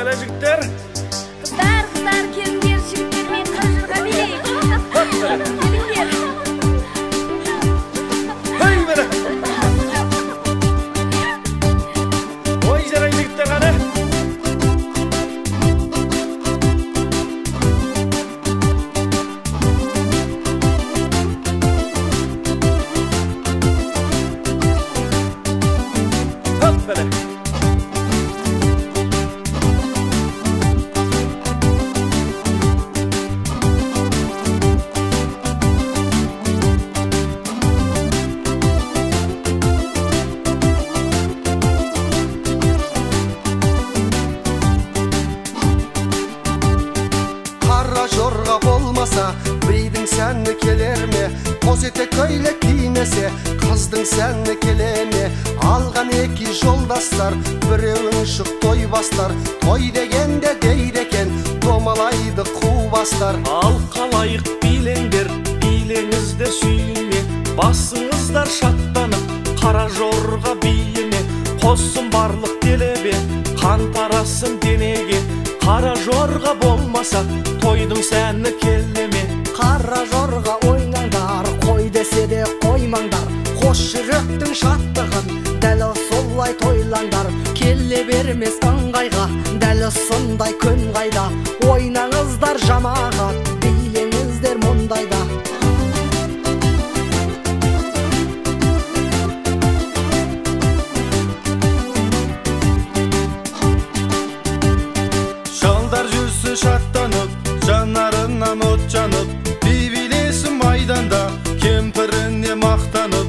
Haybele jigitler. Kızlar, kelingler, jigitler, men qirjirga bileyim. Kelingler. Haybele. Oy jaraylı jigitler qani. Haybele. Jorga bolmasa beydin senni kelermi? Koz etek öyle giynese kızdın senni kelemi? Algan eki joldaşlar birevin şık toy baslar. Toy degende deydeken domalaydı kuvbaslar. Alqalayık bilengder, bilеңizde sүйіне. Басыңыздар шаттанып, қара жорға бейіне. Қоссын барлық делебе, қан тарасын денеге. Қара жорға болмаса, тойдың сәні келеме. Қара жорға ойнаңдар, қой десе де қоймаңдар. Қош жүректің шаттығын, дәл солай тойлаңдар. Келе бермес ыңғайға, дәл сондай күн қайда. Ойнаңыздар жамағат, билеңіздер мұндайда. Шалдар жүрсін шаттанып, жанарынан от жанып. Бейбілесін майданда, кемпіріне мақтанып.